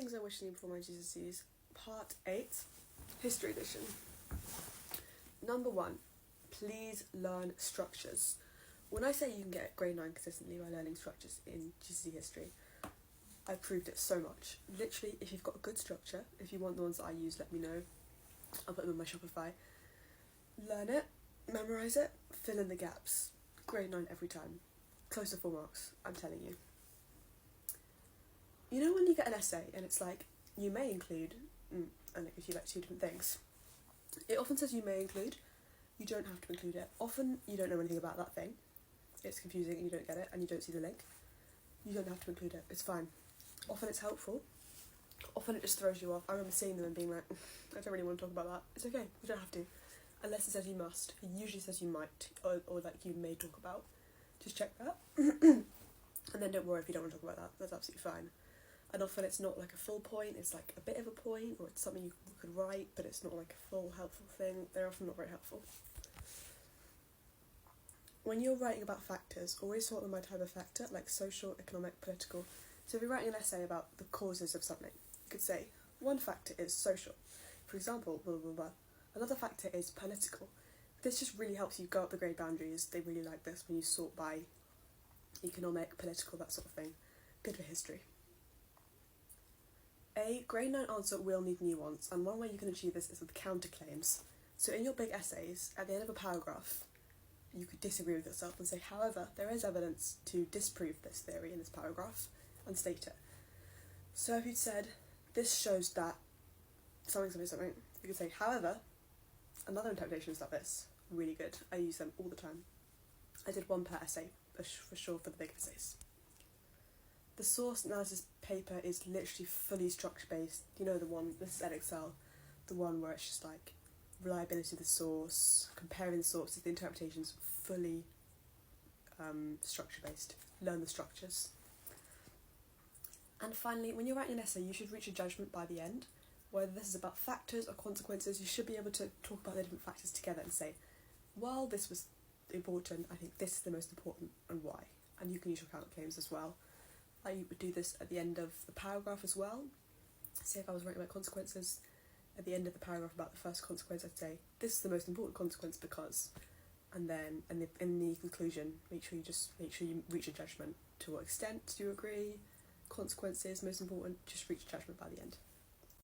things I wish I knew before my GCSEs, Part 8, History Edition. Number 1, please learn structures. When I say you can get grade 9 consistently by learning structures in GCSE history, I proved it so much. Literally, if you've got a good structure, if you want the ones that I use, let me know. I'll put them in my Shopify. Learn it, memorise it, fill in the gaps. Grade 9 every time. Close to 4 marks, I'm telling you. You know when you get an essay and it's like, you may include, and it gives you like 2 different things. It often says you may include, you don't have to include it. Often you don't know anything about that thing. It's confusing and you don't get it and you don't see the link. You don't have to include it, it's fine. Often it's helpful. Often it just throws you off. I remember seeing them and being like, I don't really want to talk about that. It's okay, you don't have to. Unless it says you must. It usually says you might, or like you may talk about. Just check that. And then don't worry if you don't want to talk about that. That's absolutely fine. And often it's not like a full point, it's like a bit of a point, or it's something you could write, but it's not like a full helpful thing. They're often not very helpful. When you're writing about factors, always sort them by type of factor, like social, economic, political. So if you're writing an essay about the causes of something, you could say, one factor is social. For example, blah, blah, blah. Another factor is political. This just really helps you go up the grade boundaries. They really like this when you sort by economic, political, that sort of thing. Good for history. A grade 9 answer will need nuance, and one way you can achieve this is with counterclaims. So in your big essays, at the end of a paragraph, you could disagree with yourself and say, however, there is evidence to disprove this theory in this paragraph, and state it. So if you'd said, this shows that something, you could say, however, another interpretation is like this. Really good. I use them all the time. I did one per essay, for sure, for the big essays. The source analysis paper is literally fully structure-based. You know the one, this is Excel, the one where it's just like reliability of the source, comparing the sources, the interpretations, fully structure-based. Learn the structures. And finally, when you're writing an essay, you should reach a judgment by the end. Whether this is about factors or consequences, you should be able to talk about the different factors together and say, while this was important, I think this is the most important and why. And you can use your counterclaims as well. I would do this at the end of the paragraph as well. Say if I was writing about consequences, at the end of the paragraph about the first consequence, I'd say, this is the most important consequence because, and then in the conclusion, make sure you reach a judgment. To what extent do you agree? Consequences, most important, just reach a judgment by the end.